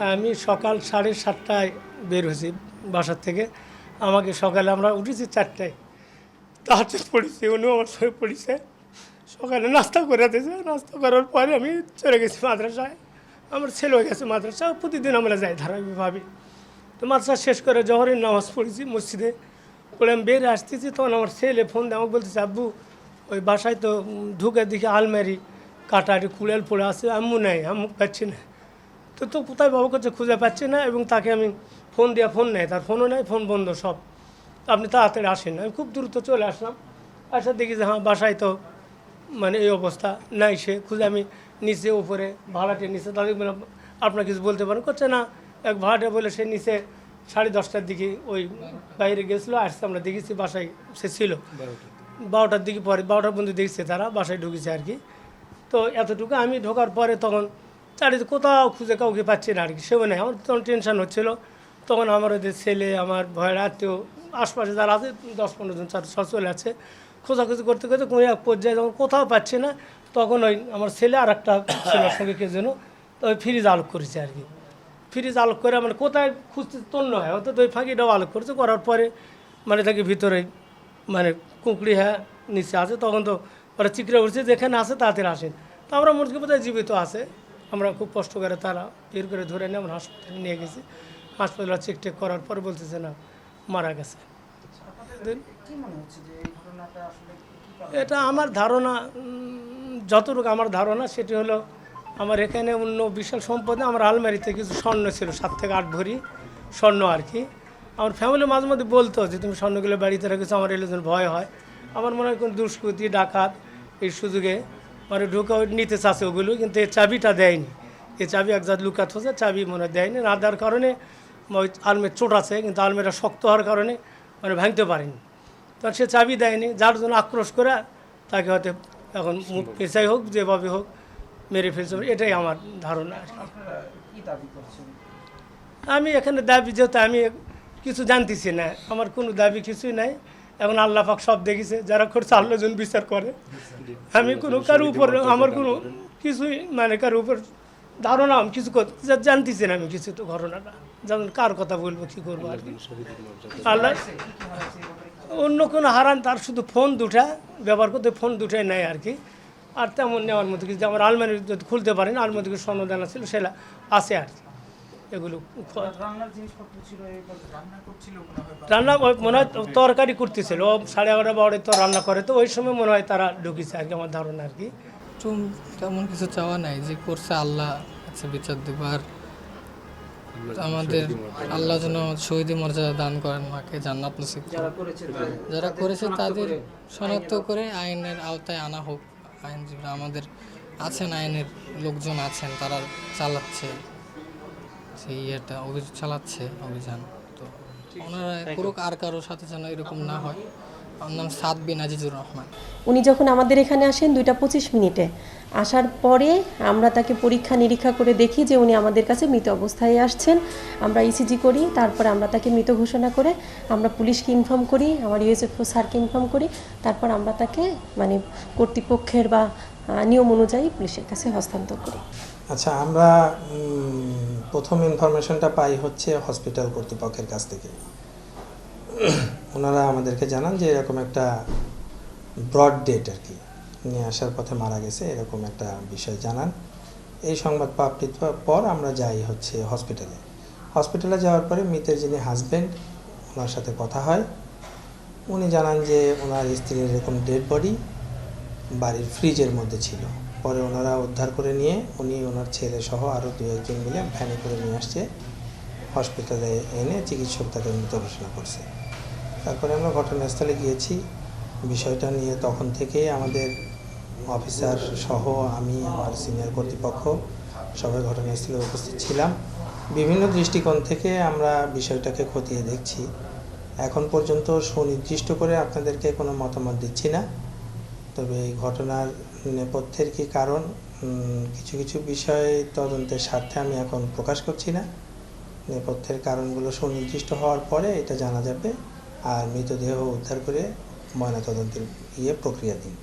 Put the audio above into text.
আমি সকাল 7:30টায় বের হয়েছি বাসার থেকে। আমাকে সকালে আমরা উঠেছি 4টায়, তাহাজ্জুদ পড়েছি, উনিও আমার সঙ্গে পড়েছে। সকালে নাস্তা করে দিয়েছে, নাস্তা করার পরে আমি চলে গেছি মাদ্রাসায়। আমার ছেলেও গেছে মাদ্রাসা, প্রতিদিন আমরা যাই ধারাবাহিকভাবে। তো মাদ্রাসা শেষ করে জহরের নামাজ পড়েছি মসজিদে, পড়ে আমি বেরিয়ে আসতেছি, তখন আমার ছেলে ফোন দিয়ে আমাকে বলতেছে, আব্বু ওই বাসায় তো ঢুকে দেখি আলমারি কাটারি কুড়াল পড়ে আছে, আম্মু নেই, আম্মু পাচ্ছি না। তো কোথায় বাবা করছে খুঁজে পাচ্ছি না, এবং তাকে আমি ফোন দেওয়া, ফোন নেই, তার ফোনও নেই, ফোন বন্ধ সব। তো আপনি তাড়াতাড়ি আসেন। আমি খুব দ্রুত চলে আসলাম, আসার দেখি যে হ্যাঁ বাসায় তো মানে এই অবস্থা নাই। সে খুঁজে আমি নিচে উপরে ভাড়াটে নিচে, তাদের বললাম আপনার কিছু বলতে পারেন, করছে না। এক ভাড়াটে বলে সে নিচে 10:30টার দিকে ওই বাইরে গেছিলো, আসছে, আমরা দেখেছি বাসায় সে ছিল 12টার দিকে, পরে 12টার পর্যন্ত দেখছে তারা বাসায় ঢুকেছে আর কি। তো এতটুকু আমি ঢোকার পরে তখন চারিদিকে কোথাও খুঁজে কাউকে পাচ্ছি না আর কি, সেও নেই। আমার তখন টেনশন হচ্ছিলো। তখন আমার ওদের ছেলে, আমার ভয়ের আত্মীয়, আশপাশে যারা আছে 10-15 জন সব চলে আছে। খোঁজাখুঁজি করতে করতে কোনো এক পর্যায়ে যখন কোথাও পাচ্ছি না, তখন ওই আমার ছেলে আর একটা ছেলের সঙ্গে কে যেন তো ওই ফ্রিজ আলোক করেছে আর কি। ফ্রিজ আলোক করে মানে কোথায় খুঁজতে তন্ন হয়, অর্থাৎ ওই ফাঁকিটাও আলোক করেছে, করার পরে মানে তাকে ভিতরে মানে কুঁকড়ি হ্যাঁ নিচে আছে। তখন তো ওরা চিকরে উঠছে, যেখানে আছে তাড়াতাড়ি আসেন। তো আমরা মুরগি বোধহয় জীবিত আছে, আমরা খুব কষ্ট করে তারা বের করে ধরে নিয়ে আমরা হাসপাতালে নিয়ে গেছি। হাসপাতালে চেক টেক করার পরে বলতেছে না মারা গেছে। এটা আমার ধারণা, যতটুকু আমার ধারণা সেটি হলো, আমার এখানে অন্য বিশাল সম্পদে আমার আলমারিতে কিছু স্বর্ণ ছিল, 7 থেকে 8 ভরি স্বর্ণ আর কি। আমার ফ্যামিলি মাঝে মধ্যে বলতো যে তুমি স্বর্ণগুলো বাড়িতে রেখেছো, আমার এলে যেন ভয় হয়। আমার মনে হয় কোনো দুষ্কৃতি ডাকাত এই সুযোগে মানে ঢুকে নিতে চাচ্ছে ওগুলো, কিন্তু এই চাবিটা দেয়নি। এই চাবি এক জাত লুকাত হচ্ছে, চাবি মনে হয় দেয়নি, না দেওয়ার কারণে ওই আলমের চোট আছে, কিন্তু আলমেরা শক্ত হওয়ার কারণে মানে ভাঙতে পারেনি। তখন সে চাবি দেয়নি, যার জন্য আক্রোশ করে তাকে হয়তো এখন পেশাই হোক যেভাবে হোক মেরে ফেলছে, এটাই আমার ধারণা। আমি এখানে দাবি, যেহেতু আমি কিছু জানতেছি না, আমার কোনো দাবি কিছুই নাই। এখন আল্লাহ পাক সব দেখেছে, যারা করছে আল্লাহ জন বিচার করে। আমি কোনো কারো উপর আমার কোনো কিছুই মানে কারো উপর ধারণা আমি কিছু জানতেছি না, আমি কিছু তো ঘটনাটা যেমন কার কথা বলবো কী করবো আর কি। আল্লাহ অন্য কোনো হারান, তার শুধু ফোন দুটা ব্যবহার করতে, ফোন দুটাই নেয় আর কি। আর তেমন নেওয়ার মতো কিছু আমার আলমারি যদি খুলতে পারেন, আলমারি কিছু স্বর্ণদানা ছিল সেটা আছে আর কি। এগুলো রান্না মনে হয় তরকারি করতেছিল, 11:30-12টায় তো রান্না করে, তো ওই সময় মনে হয় তারা ঢুকেছে আর কি, আমার ধারণা আর কি। তেমন কিছু চাওয়া নাই, যে করছে আল্লাহ আছে বিচার দেব। আর আমাদের আল্লাহ যেন শহীদ মর্যাদা দান করেন, মাকে জান্নাত নসিব করেন। যারা করেছে তাদের শনাক্ত করে আইনের আওতায় আনা হোক। আইনজীবীরা আমাদের আছেন, আইনের লোকজন আছেন, তারা চালাচ্ছে সেই অভিযান চালাচ্ছে অভিযান। তো ওনারা করুক, আর কারোর সাথে যেন এরকম না হয়। আমার নাম সাদ বিন আজিজুর রহমান। উনি যখন আমাদের এখানে আসেন 2:25 আসার পরে আমরা তাকে পরীক্ষা নিরীক্ষা করে দেখি যে উনি আমাদের কাছে মৃত অবস্থায় আসছেন। আমরা ইসিজি করি, তারপরে আমরা তাকে মৃত ঘোষণা করে আমরা পুলিশকে ইনফর্ম করি, আমার ইউএসএফও স্যারকে ইনফর্ম করি। তারপর আমরা তাকে মানে কর্তৃপক্ষের বা নিয়ম অনুযায়ী পুলিশের কাছে হস্তান্তর করি। আচ্ছা, আমরা প্রথম ইনফরমেশনটা পাই হচ্ছে হসপিটাল কর্তৃপক্ষের কাছ থেকে। ওনারা আমাদেরকে জানান যে এরকম একটা ব্রড ডেট আর কি, নিয়ে আসার পথে মারা গেছে, এরকম একটা বিষয় জানান। এই সংবাদ প্রাপ্তির পর আমরা যাই হচ্ছে হসপিটালে যাওয়ার পরে মৃতের যিনি হাজব্যান্ড, ওনার সাথে কথা হয়। উনি জানান যে ওনার স্ত্রীর এরকম ডেড বডি বাড়ির ফ্রিজের মধ্যে ছিল। পরে ওনারা উদ্ধার করে নিয়ে উনি ওনার ছেলে সহ আরও 2-1 মিলে ভ্যানে করে নিয়ে আসছে, হসপিটালে এনে চিকিৎসক তাকে মৃত ঘোষণা করছে। তারপরে আমরা ঘটনাস্থলে গিয়েছি, বিষয়টা নিয়ে তখন থেকেই আমাদের অফিসার সহ আমি, আমার সিনিয়র কর্তৃপক্ষ সবাই ঘটনাস্থলে উপস্থিত ছিলাম। বিভিন্ন দৃষ্টিকোণ থেকে আমরা বিষয়টাকে খতিয়ে দেখছি। এখন পর্যন্ত সুনির্দিষ্ট করে আপনাদেরকে কোনো মতামত দিচ্ছি না, তবে এই ঘটনার নেপথ্যের কী কারণ কিছু কিছু বিষয় তদন্তের স্বার্থে আমি এখন প্রকাশ করছি না। নেপথ্যের কারণগুলো সুনির্দিষ্ট হওয়ার পরে এটা জানা যাবে। আর মৃতদেহ উদ্ধার করে ময়নাতদন্তের প্রক্রিয়া দিন।